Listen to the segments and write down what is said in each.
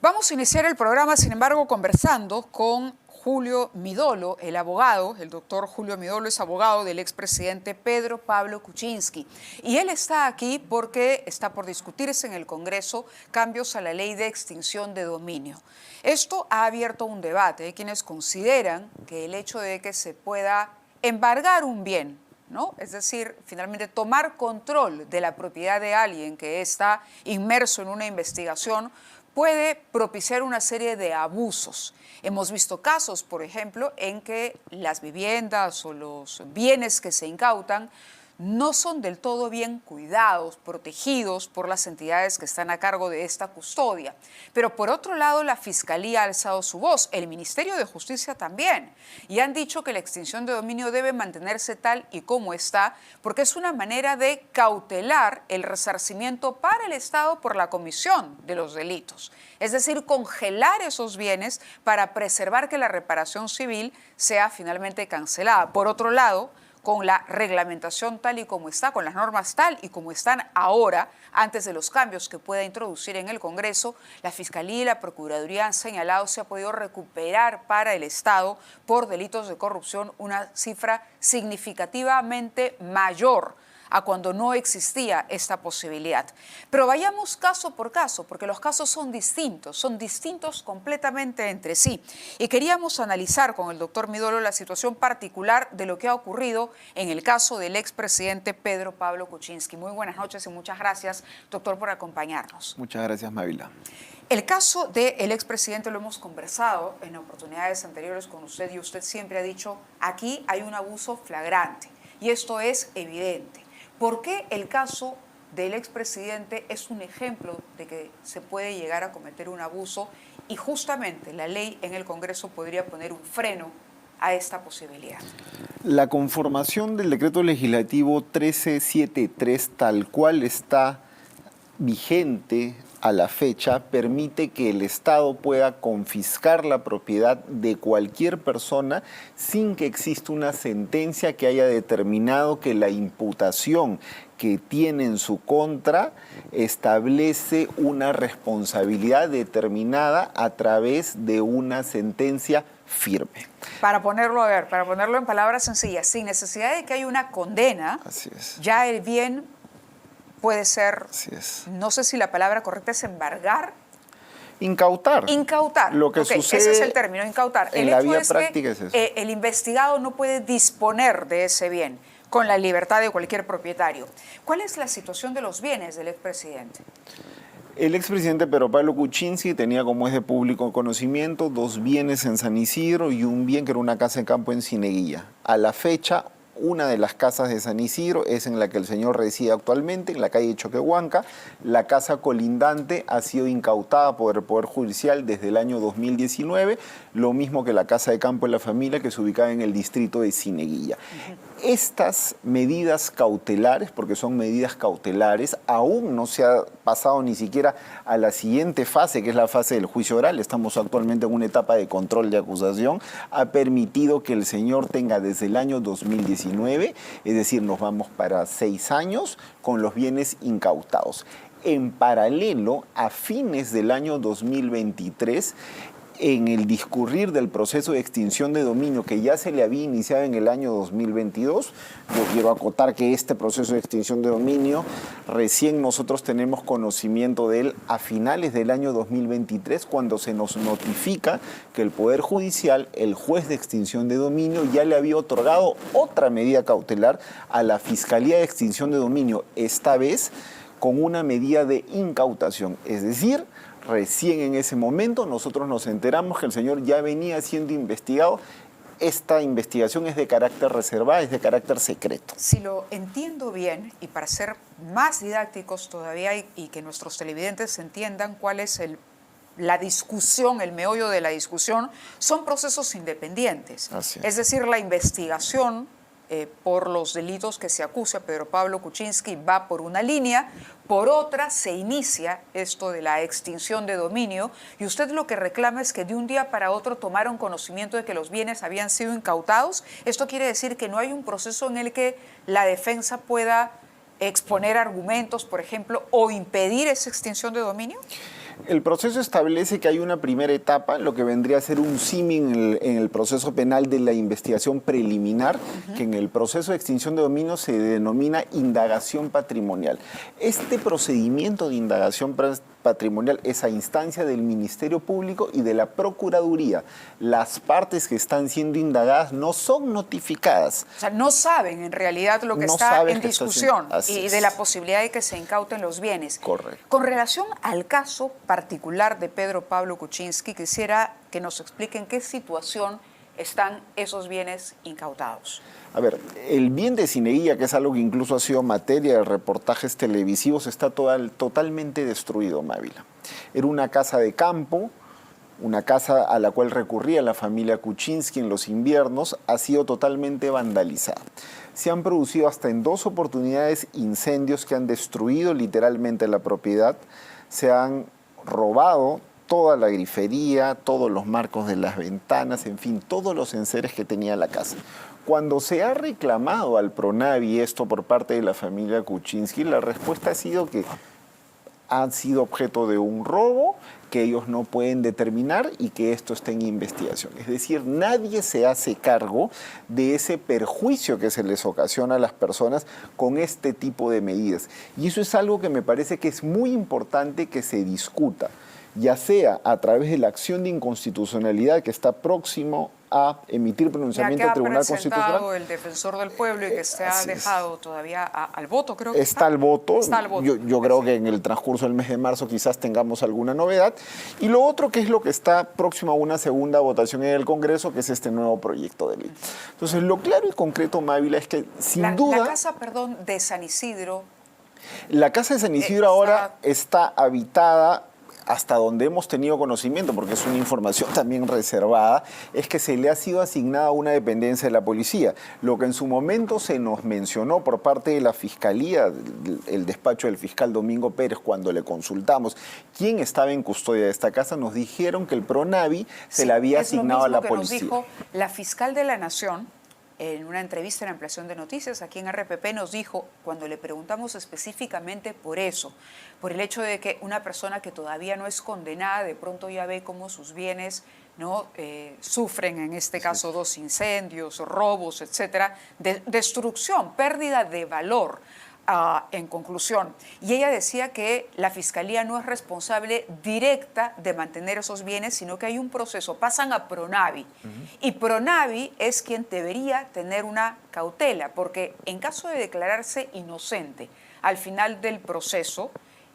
Vamos a iniciar el programa, sin embargo, conversando con Julio Midolo, el abogado. El doctor Julio Midolo es abogado del expresidente Pedro Pablo Kuczynski. Y él está aquí porque está por discutirse en el Congreso cambios a la ley de extinción de dominio. Esto ha abierto un debate. Hay quienes consideran que el hecho de que se pueda embargar un bien, ¿no? Es decir, finalmente tomar control de la propiedad de alguien que está inmerso en una investigación puede propiciar una serie de abusos. Hemos visto casos, por ejemplo, en que las viviendas o los bienes que se incautan no son del todo bien cuidados, protegidos por las entidades que están a cargo de esta custodia. Pero por otro lado, la Fiscalía ha alzado su voz, el Ministerio de Justicia también, y han dicho que la extinción de dominio debe mantenerse tal y como está, porque es una manera de cautelar el resarcimiento para el Estado por la comisión de los delitos. Es decir, congelar esos bienes para preservar que la reparación civil sea finalmente cancelada. Por otro lado, con la reglamentación tal y como está, con las normas tal y como están ahora, antes de los cambios que pueda introducir en el Congreso, la Fiscalía y la Procuraduría han señalado se ha podido recuperar para el Estado por delitos de corrupción una cifra significativamente mayor a cuando no existía esta posibilidad. Pero vayamos caso por caso, porque los casos son distintos completamente entre sí. Y queríamos analizar con el doctor Midolo la situación particular de lo que ha ocurrido en el caso del expresidente Pedro Pablo Kuczynski. Muy buenas noches y muchas gracias, doctor, por acompañarnos. Muchas gracias, Mávila. El caso del expresidente lo hemos conversado en oportunidades anteriores con usted y usted siempre ha dicho, aquí hay un abuso flagrante y esto es evidente. ¿Por qué el caso del expresidente es un ejemplo de que se puede llegar a cometer un abuso y justamente la ley en el Congreso podría poner un freno a esta posibilidad? La conformación del decreto legislativo 1373, tal cual está vigente a la fecha, permite que el Estado pueda confiscar la propiedad de cualquier persona sin que exista una sentencia que haya determinado que la imputación que tiene en su contra establece una responsabilidad determinada a través de una sentencia firme. Para ponerlo en palabras sencillas, sin necesidad de que haya una condena, Así es. Ya el bien puede ser, Así es. no sé si la palabra correcta es embargar. Incautar. Incautar. Lo que sucede, ese es el término, incautar. En la vía práctica es eso. El investigado no puede disponer de ese bien con la libertad de cualquier propietario. ¿Cuál es la situación de los bienes del expresidente? El expresidente Pedro Pablo Kuczynski tenía, como es de público conocimiento, 2 bienes en San Isidro y un bien que era una casa de campo en Cieneguilla. A la fecha, una de las casas de San Isidro es en la que el señor reside actualmente, en la calle Choquehuanca. La casa colindante ha sido incautada por el Poder Judicial desde el año 2019, lo mismo que la casa de campo de la familia que se ubicaba en el distrito de Cieneguilla. Estas medidas cautelares, porque son medidas cautelares, aún no se ha pasado ni siquiera a la siguiente fase, que es la fase del juicio oral. Estamos actualmente en una etapa de control de acusación. Ha permitido que el señor tenga desde el año 2019, es decir, nos vamos para 6 años, con los bienes incautados. En paralelo, a fines del año 2023, en el discurrir del proceso de extinción de dominio que ya se le había iniciado en el año 2022, yo quiero acotar que este proceso de extinción de dominio recién nosotros tenemos conocimiento de él a finales del año 2023, cuando se nos notifica que el Poder Judicial, el juez de extinción de dominio, ya le había otorgado otra medida cautelar a la Fiscalía de Extinción de Dominio, esta vez con una medida de incautación, es decir, recién en ese momento nosotros nos enteramos que el señor ya venía siendo investigado. Esta investigación es de carácter reservado, es de carácter secreto. Si lo entiendo bien, y para ser más didácticos todavía y que nuestros televidentes entiendan cuál es la discusión, el meollo de la discusión, son procesos independientes. Así es decir, la investigación por los delitos que se acusa a Pedro Pablo Kuczynski va por una línea, por otra se inicia esto de la extinción de dominio y usted lo que reclama es que de un día para otro tomaron conocimiento de que los bienes habían sido incautados. Esto quiere decir que no hay un proceso en el que la defensa pueda exponer argumentos, por ejemplo, o impedir esa extinción de dominio. El proceso establece que hay una primera etapa, lo que vendría a ser un símil en el proceso penal de la investigación preliminar, que en el proceso de extinción de dominio se denomina indagación patrimonial. Este procedimiento de indagación patrimonial es a instancia del Ministerio Público y de la Procuraduría. Las partes que están siendo indagadas no son notificadas. O sea, no saben en realidad lo que No está saben en que está discusión así y es. de la posibilidad de que se incauten los bienes. Correcto. Con relación al caso particular de Pedro Pablo Kuczynski, quisiera que nos expliquen qué situación están esos bienes incautados. A ver, el bien de Cineguía, que es algo que incluso ha sido materia de reportajes televisivos, está totalmente destruido, Mávila. Era una casa de campo, una casa a la cual recurría la familia Kuczynski en los inviernos, ha sido totalmente vandalizada. Se han producido hasta en 2 oportunidades incendios que han destruido literalmente la propiedad, se han robado toda la grifería, todos los marcos de las ventanas, en fin, todos los enseres que tenía la casa. Cuando se ha reclamado al PRONAVI esto por parte de la familia Kuczynski, la respuesta ha sido que han sido objeto de un robo, que ellos no pueden determinar y que esto está en investigación. Es decir, nadie se hace cargo de ese perjuicio que se les ocasiona a las personas con este tipo de medidas. Y eso es algo que me parece que es muy importante que se discuta, ya sea a través de la acción de inconstitucionalidad que está próximo a emitir pronunciamiento del Tribunal Constitucional. Ya que ha presentado el defensor del pueblo y que se ha dejado todavía al voto, creo que está al voto. Está al voto. Yo creo que en el transcurso del mes de marzo quizás tengamos alguna novedad. Y lo otro que es lo que está próximo a una segunda votación en el Congreso, que es este nuevo proyecto de ley. Entonces, lo claro y concreto, Mávila, es que sin duda... La casa, perdón, de San Isidro... La casa de San Isidro ahora está habitada, hasta donde hemos tenido conocimiento, porque es una información también reservada, es que se le ha sido asignada una dependencia de la policía. Lo que en su momento se nos mencionó por parte de la Fiscalía, el despacho del fiscal Domingo Pérez, cuando le consultamos quién estaba en custodia de esta casa, nos dijeron que el PRONAVI se le había asignado a la policía. Nos dijo la fiscal de la Nación, en una entrevista en Ampliación de Noticias aquí en RPP, nos dijo, cuando le preguntamos específicamente por eso, por el hecho de que una persona que todavía no es condenada, de pronto ya ve cómo sus bienes no sufren, en este caso, 2 incendios, robos, etcétera, destrucción, pérdida de valor. En conclusión, y ella decía que la Fiscalía no es responsable directa de mantener esos bienes, sino que hay un proceso, pasan a PRONAVI, y PRONAVI es quien debería tener una cautela, porque en caso de declararse inocente al final del proceso,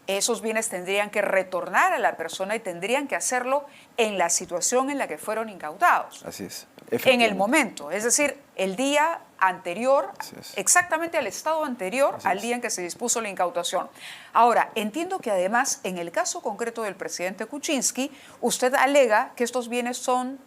esos bienes tendrían que retornar a la persona y tendrían que hacerlo en la situación en la que fueron incautados. Así es. En el momento, es decir, el día anterior, exactamente al estado anterior, al día en que se dispuso la incautación. Ahora, entiendo que además, en el caso concreto del presidente Kuczynski, usted alega que estos bienes son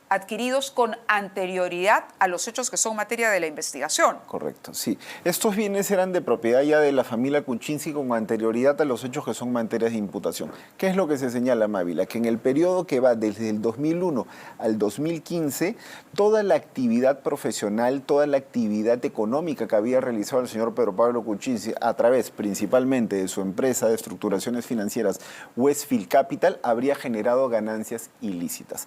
adquiridos con anterioridad a los hechos que son materia de la investigación. Correcto, sí. Estos bienes eran de propiedad ya de la familia Kuczynski con anterioridad a los hechos que son materias de imputación. ¿Qué es lo que se señala, Mávila? Que en el periodo que va desde el 2001 al 2015, toda la actividad profesional, toda la actividad económica que había realizado el señor Pedro Pablo Kuczynski a través principalmente de su empresa de estructuraciones financieras Westfield Capital, habría generado ganancias ilícitas.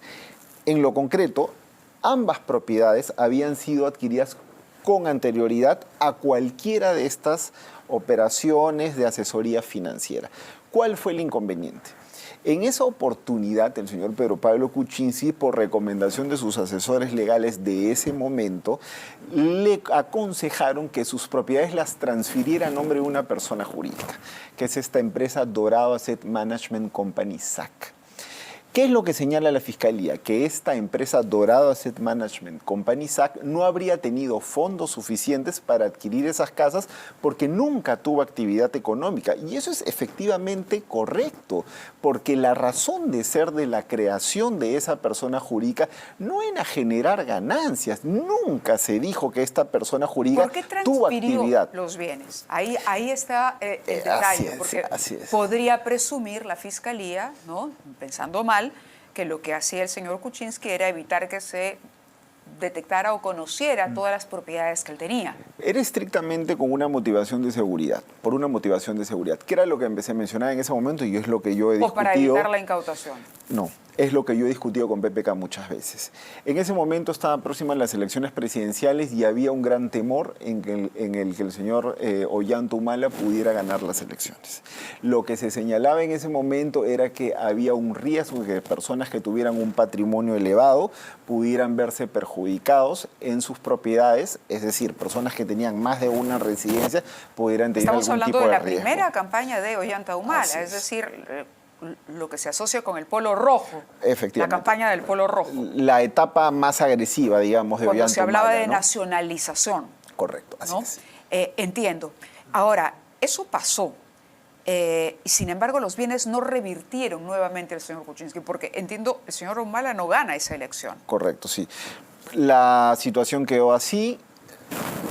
En lo concreto, ambas propiedades habían sido adquiridas con anterioridad a cualquiera de estas operaciones de asesoría financiera. ¿Cuál fue el inconveniente? En esa oportunidad, el señor Pedro Pablo Kuczynski, por recomendación de sus asesores legales de ese momento, le aconsejaron que sus propiedades las transfiriera a nombre de una persona jurídica, que es esta empresa Dorado Asset Management Company, SAC. ¿Qué es lo que señala la Fiscalía? Que esta empresa Dorado Asset Management Company SAC no habría tenido fondos suficientes para adquirir esas casas porque nunca tuvo actividad económica. Y eso es efectivamente correcto, porque la razón de ser de la creación de esa persona jurídica no era generar ganancias. Nunca se dijo que esta persona jurídica tuvo actividad. Los bienes? Ahí está el detalle, porque podría presumir la Fiscalía, ¿no?, pensando mal, que lo que hacía el señor Kuczynski era evitar que se detectara o conociera todas las propiedades que él tenía. Era estrictamente con una motivación de seguridad, por una motivación de seguridad, que era lo que empecé a mencionar en ese momento y es lo que yo he Pues discutido. para evitar la incautación. No, es lo que yo he discutido con PPK muchas veces. En ese momento estaban próximas las elecciones presidenciales y había un gran temor en el que el señor Ollanta Humala pudiera ganar las elecciones. Lo que se señalaba en ese momento era que había un riesgo de que personas que tuvieran un patrimonio elevado pudieran verse perjudicados en sus propiedades, es decir, personas que tenían más de una residencia pudieran tener Estamos algún tipo hablando de de la riesgo. primera campaña de Ollanta Humala, Así es es. decir, lo que se asocia con el Polo Rojo. Efectivamente. La campaña del Polo Rojo. La etapa más agresiva, digamos, de Cuando Ollanta se hablaba Humala, de ¿no? nacionalización. Correcto, así ¿No? es. Entiendo. Ahora, eso pasó. Y sin embargo, los bienes no revirtieron nuevamente al señor Kuczynski, porque entiendo, el señor Humala no gana esa elección. Correcto, sí. La situación quedó así.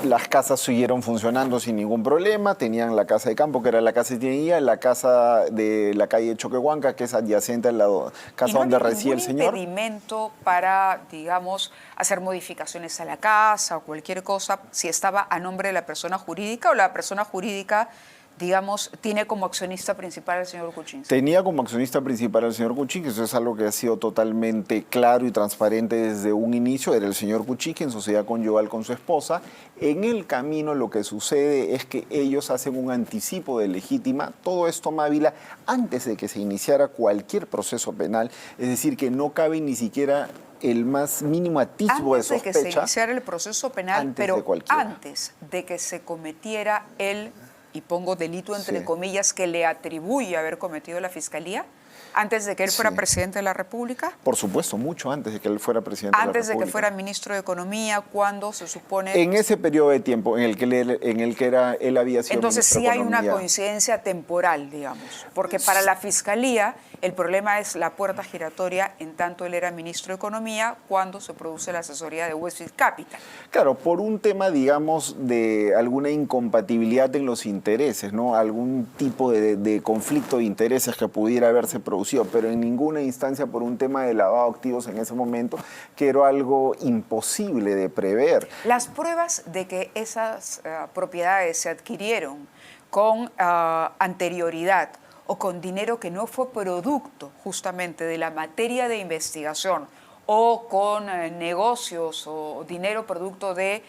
Las casas siguieron funcionando sin ningún problema. Tenían la casa de campo, que era la casa de Tineguía, la casa de la calle Choquehuanca, que es adyacente a la casa Y no donde había reside el ningún señor. impedimento para, digamos, hacer modificaciones a la casa o cualquier cosa, si estaba a nombre de la persona jurídica o la persona jurídica, digamos, tiene como accionista principal al señor Kuczynski. Tenía como accionista principal al señor Kuczynski, eso es algo que ha sido totalmente claro y transparente desde un inicio. Era el señor Kuczynski en sociedad conyugal con su esposa. En el camino lo que sucede es que ellos hacen un anticipo de legítima. Todo esto, Mávila, antes de que se iniciara cualquier proceso penal, es decir, que no cabe ni siquiera el más mínimo atisbo de Antes de que sospecha. se iniciara el proceso penal, antes pero de cualquiera. antes de que se cometiera el, y pongo delito entre Sí. comillas, que le atribuye haber cometido la Fiscalía, antes de que él fuera Sí. presidente de la República, Por supuesto, mucho antes de que él fuera presidente antes de la de que República. fuera ministro de Economía, cuando se supone... En ese periodo de tiempo en el que él había sido Entonces ministro sí de hay una Economía. coincidencia temporal, digamos, porque para la Fiscalía el problema es la puerta giratoria en tanto él era ministro de Economía cuando se produce la asesoría de Westfield Capital. Claro, por un tema, digamos, de alguna incompatibilidad en los intereses, ¿no? Algún tipo de conflicto de intereses que pudiera haberse producido, pero en ninguna instancia por un tema de lavado de activos en ese momento, que era algo imposible de prever. Las pruebas de que esas propiedades se adquirieron con anterioridad o con dinero que no fue producto justamente de la materia de investigación o con negocios o dinero producto de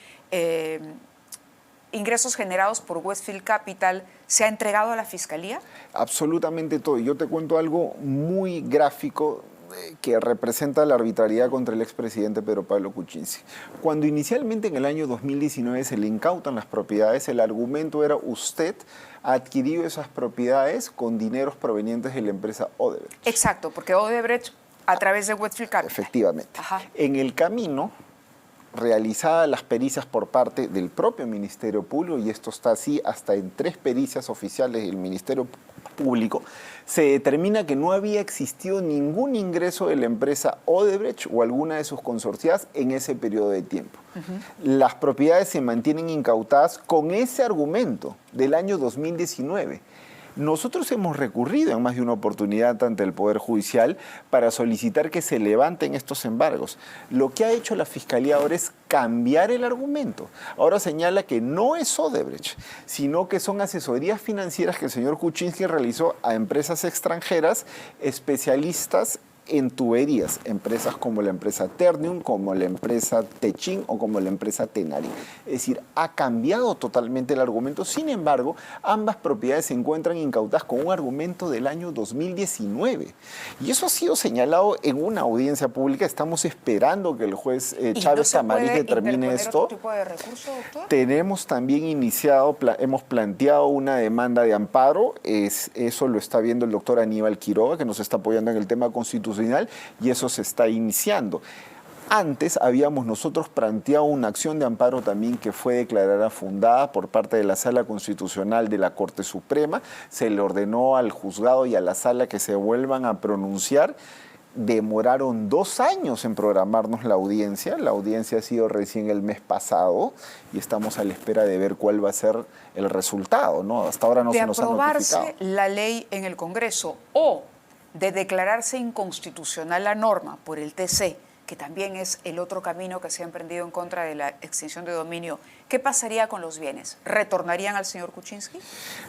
ingresos generados por Westfield Capital, ¿se ha entregado a la Fiscalía? Absolutamente todo. Yo te cuento algo muy gráfico que representa la arbitrariedad contra el expresidente Pedro Pablo Kuczynski. Cuando inicialmente en el año 2019 se le incautan las propiedades, el argumento era: usted ha adquirido esas propiedades con dineros provenientes de la empresa Odebrecht. Exacto, porque Odebrecht a través de Westfield Capital. Efectivamente. Ajá. En el camino, realizadas las pericias por parte del propio Ministerio Público, y esto está así hasta en 3 pericias oficiales del Ministerio Público, se determina que no había existido ningún ingreso de la empresa Odebrecht o alguna de sus consorciadas en ese periodo de tiempo. Las propiedades se mantienen incautadas con ese argumento del año 2019. Nosotros hemos recurrido en más de una oportunidad ante el Poder Judicial para solicitar que se levanten estos embargos. Lo que ha hecho la Fiscalía ahora es cambiar el argumento. Ahora señala que no es Odebrecht, sino que son asesorías financieras que el señor Kuczynski realizó a empresas extranjeras especialistas en tuberías, empresas como la empresa Ternium, como la empresa Techin o como la empresa Tenari. Es decir, ha cambiado totalmente el argumento. Sin embargo, ambas propiedades se encuentran incautadas con un argumento del año 2019. Y eso ha sido señalado en una audiencia pública. Estamos esperando que el juez Chávez Tamariz determine esto. ¿Otro tipo de recurso, doctor? Tenemos también iniciado, hemos planteado una demanda de amparo. Eso lo está viendo el doctor Aníbal Quiroga, que nos está apoyando en el tema constitucional, y eso se está iniciando. Antes habíamos nosotros planteado una acción de amparo también que fue declarada fundada por parte de la Sala Constitucional de la Corte Suprema. Se le ordenó al juzgado y a la sala que se vuelvan a pronunciar. Demoraron 2 años en programarnos la audiencia. La audiencia ha sido recién el mes pasado y estamos a la espera de ver cuál va a ser el resultado, ¿no? Hasta ahora no se nos ha notificado. De aprobarse la ley en el Congreso o de declararse inconstitucional la norma por el TC que también es el otro camino que se ha emprendido en contra de la extinción de dominio, ¿qué pasaría con los bienes? ¿Retornarían al señor Kuczynski?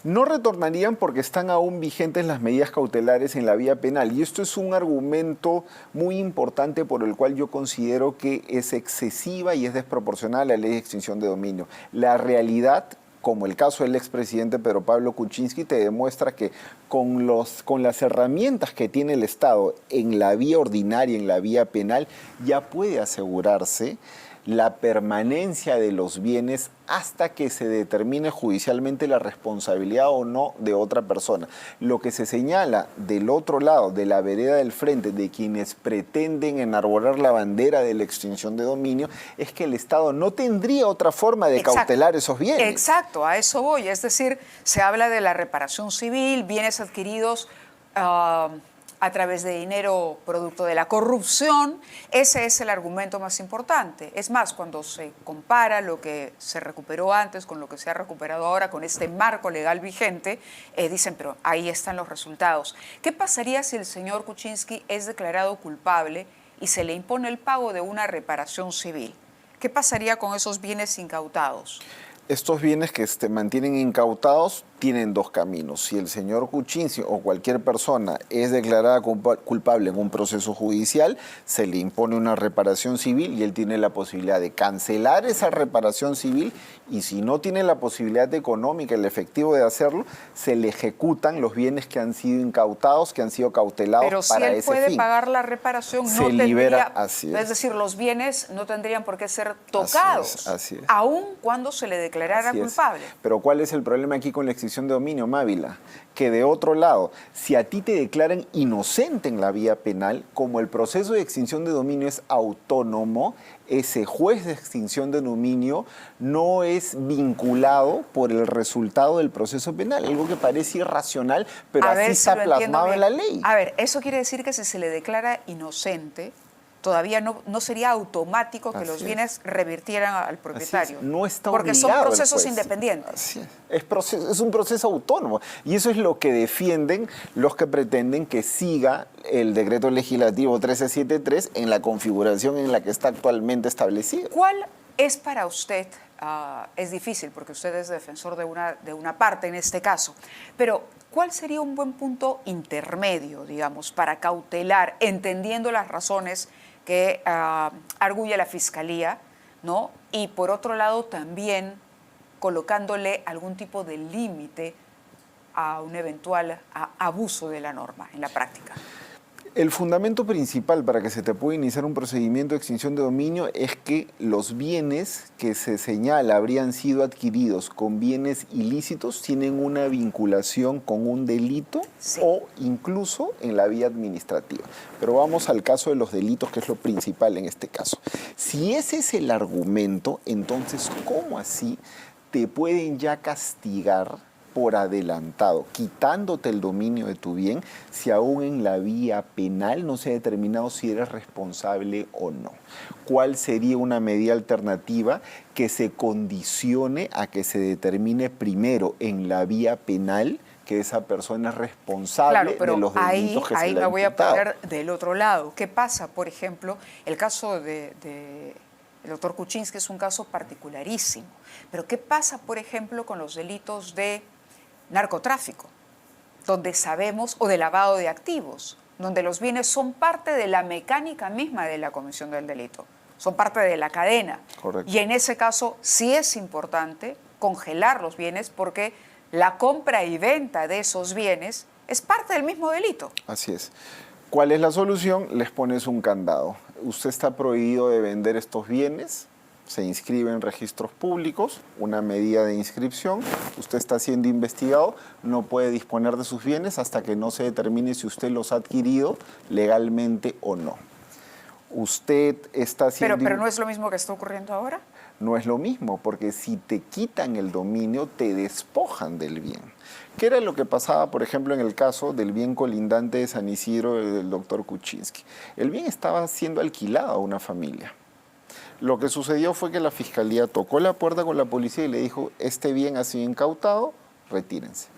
No retornarían porque están aún vigentes las medidas cautelares en la vía penal. Y esto es un argumento muy importante por el cual yo considero que es excesiva y es desproporcionada la ley de extinción de dominio. La realidad, como el caso del expresidente Pedro Pablo Kuczynski, te demuestra que con las herramientas que tiene el Estado en la vía ordinaria, en la vía penal, ya puede asegurarse la permanencia de los bienes hasta que se determine judicialmente la responsabilidad o no de otra persona. Lo que se señala del otro lado, de la vereda del frente, de quienes pretenden enarbolar la bandera de la extinción de dominio, es que el Estado no tendría otra forma de cautelar esos bienes. Exacto, a eso voy. Es decir, se habla de la reparación civil, bienes adquiridos a través de dinero producto de la corrupción. Ese es el argumento más importante. Es más, cuando se compara lo que se recuperó antes con lo que se ha recuperado ahora con este marco legal vigente, dicen, pero ahí están los resultados. ¿Qué pasaría si el señor Kuczynski es declarado culpable y se le impone el pago de una reparación civil? ¿Qué pasaría con esos bienes incautados? Estos bienes que se mantienen incautados tienen dos caminos. Si el señor Kuczynski o cualquier persona es declarada culpable en un proceso judicial, se le impone una reparación civil y él tiene la posibilidad de cancelar esa reparación civil, y si no tiene la posibilidad económica, el efectivo de hacerlo, se le ejecutan los bienes que han sido incautados, que han sido cautelados para ese fin. Pero si él puede pagar la reparación, no se libera, tendría, así es. Es decir, los bienes no tendrían por qué ser tocados, así es. aun cuando se le declarara culpable. Pero ¿cuál es el problema aquí con la extinción de dominio, Mávila? Que de otro lado, si a ti te declaran inocente en la vía penal, como el proceso de extinción de dominio es autónomo, ese juez de extinción de dominio no es vinculado por el resultado del proceso penal, algo que parece irracional, pero así está plasmado en la ley. A ver, eso quiere decir que si se le declara inocente, todavía no sería automático que los bienes revirtieran al propietario. No está porque son obligado procesos el juez. independientes. Así es un proceso autónomo. Y eso es lo que defienden los que pretenden que siga el decreto legislativo 1373 en la configuración en la que está actualmente establecido. ¿Cuál es para usted, es difícil porque usted es defensor de una parte en este caso, pero cuál sería un buen punto intermedio, digamos, para cautelar, entendiendo las razones que arguye la Fiscalía, ¿no? Y por otro lado también colocándole algún tipo de límite a un eventual abuso de la norma en la práctica? El fundamento principal para que se te pueda iniciar un procedimiento de extinción de dominio es que los bienes que se señala habrían sido adquiridos con bienes ilícitos tienen una vinculación con un delito o incluso en la vía administrativa. Pero vamos al caso de los delitos, que es lo principal en este caso. Si ese es el argumento, entonces, ¿cómo así te pueden ya castigar por adelantado, quitándote el dominio de tu bien, si aún en la vía penal no se ha determinado si eres responsable o no? ¿Cuál sería una medida alternativa que se condicione a que se determine primero en la vía penal que esa persona es responsable de los delitos que se le han imputado? Ahí me voy a poner del otro lado. ¿Qué pasa? Por ejemplo, el caso del doctor Kuczynski es un caso particularísimo. Pero ¿qué pasa, por ejemplo, con los delitos de narcotráfico, donde sabemos, o de lavado de activos, donde los bienes son parte de la mecánica misma de la comisión del delito, son parte de la cadena? Correcto. Y en ese caso sí es importante congelar los bienes porque la compra y venta de esos bienes es parte del mismo delito. Así es. ¿Cuál es la solución? Les pones un candado. Usted está prohibido de vender estos bienes, se inscribe en registros públicos, una medida de inscripción, usted está siendo investigado, no puede disponer de sus bienes hasta que no se determine si usted los ha adquirido legalmente o no. Usted está siendo... Pero no es lo mismo que está ocurriendo ahora. No es lo mismo, porque si te quitan el dominio, te despojan del bien. ¿Qué era lo que pasaba, por ejemplo, en el caso del bien colindante de San Isidro del doctor Kuczynski? El bien estaba siendo alquilado a una familia. Lo que sucedió fue que la Fiscalía tocó la puerta con la policía y le dijo, este bien ha sido incautado, retírense.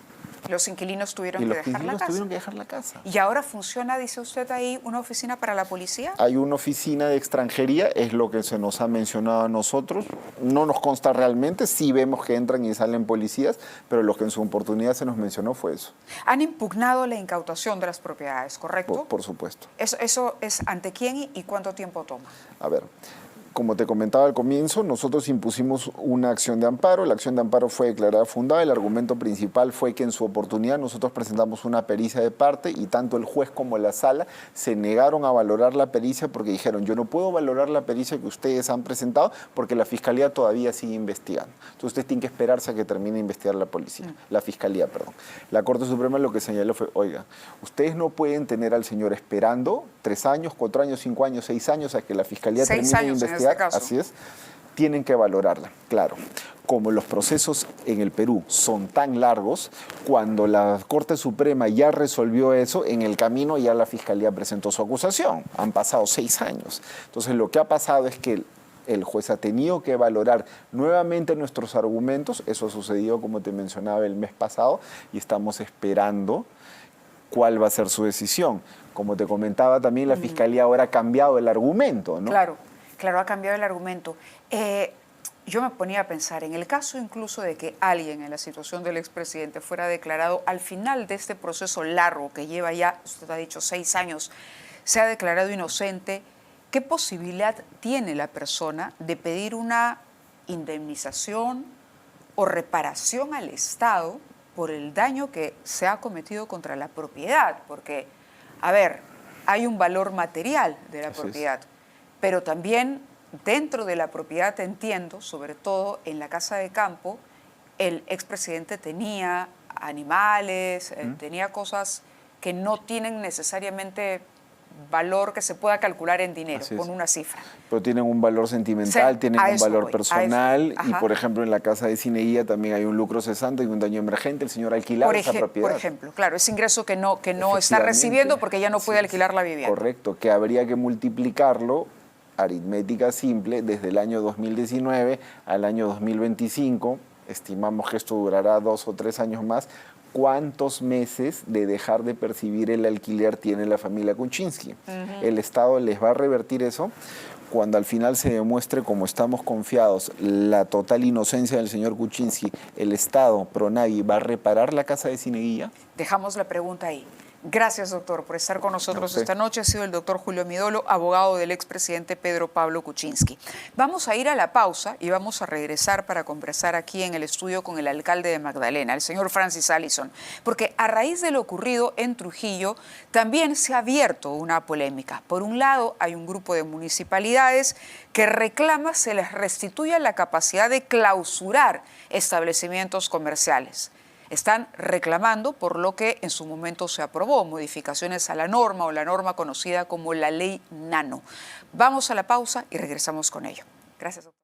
Los inquilinos tuvieron Y que los dejar la inquilinos casa. tuvieron que dejar la casa. ¿Y ahora funciona, dice usted ahí, una oficina para la policía? Hay una oficina de extranjería, es lo que se nos ha mencionado a nosotros. No nos consta realmente, sí vemos que entran y salen policías, pero lo que en su oportunidad se nos mencionó fue eso. Han impugnado la incautación de las propiedades, ¿correcto? Por supuesto. ¿Eso es ante quién y cuánto tiempo toma? A ver, como te comentaba al comienzo, nosotros impusimos una acción de amparo. La acción de amparo fue declarada fundada. El argumento principal fue que en su oportunidad nosotros presentamos una pericia de parte y tanto el juez como la sala se negaron a valorar la pericia porque dijeron, yo no puedo valorar la pericia que ustedes han presentado porque la Fiscalía todavía sigue investigando. Entonces ustedes tienen que esperarse a que termine de investigar la Fiscalía, perdón. La Corte Suprema lo que señaló fue, oiga, ustedes no pueden tener al señor esperando 3 años, 4 años, 5 años, 6 años a que la Fiscalía termine de investigar. Caso. Así es, tienen que valorarla, claro. Como los procesos en el Perú son tan largos, cuando la Corte Suprema ya resolvió eso, en el camino ya la Fiscalía presentó su acusación. Han pasado 6 años. Entonces lo que ha pasado es que el juez ha tenido que valorar nuevamente nuestros argumentos. Eso sucedió, como te mencionaba, el mes pasado y estamos esperando cuál va a ser su decisión. Como te comentaba también, la Fiscalía ahora ha cambiado el argumento, ¿no? Claro, ha cambiado el argumento. Yo me ponía a pensar, en el caso incluso de que alguien en la situación del expresidente fuera declarado al final de este proceso largo que lleva ya, usted ha dicho, 6 años, sea declarado inocente, ¿qué posibilidad tiene la persona de pedir una indemnización o reparación al Estado por el daño que se ha cometido contra la propiedad? Porque, a ver, hay un valor material de la propiedad, pero también dentro de la propiedad, entiendo, sobre todo en la casa de campo, el expresidente tenía animales, tenía cosas que no tienen necesariamente valor que se pueda calcular en dinero, con una cifra. Pero tienen un valor sentimental, tienen un valor personal y, por ejemplo, en la casa de Cineguía también hay un lucro cesante y un daño emergente. El señor alquilaba esa propiedad. Por ejemplo, claro, ese ingreso que no está recibiendo porque ya no puede alquilar la vivienda. Correcto, que habría que multiplicarlo, aritmética simple, desde el año 2019 al año 2025, estimamos que esto durará 2 o 3 años más. ¿Cuántos meses de dejar de percibir el alquiler tiene la familia Kuczynski? El Estado les va a revertir eso cuando al final se demuestre, como estamos confiados, la total inocencia del señor Kuczynski. ¿El Estado, Pronavi, va a reparar la casa de Cineguía? Dejamos la pregunta ahí. Gracias, doctor, por estar con nosotros esta noche. Ha sido el doctor Julio Midolo, abogado del expresidente Pedro Pablo Kuczynski. Vamos a ir a la pausa y vamos a regresar para conversar aquí en el estudio con el alcalde de Magdalena, el señor Francis Allison, porque a raíz de lo ocurrido en Trujillo también se ha abierto una polémica. Por un lado, hay un grupo de municipalidades que reclama se les restituya la capacidad de clausurar establecimientos comerciales. Están reclamando por lo que en su momento se aprobó, modificaciones a la norma o la norma conocida como la Ley Nano. Vamos a la pausa y regresamos con ello. Gracias, doctor.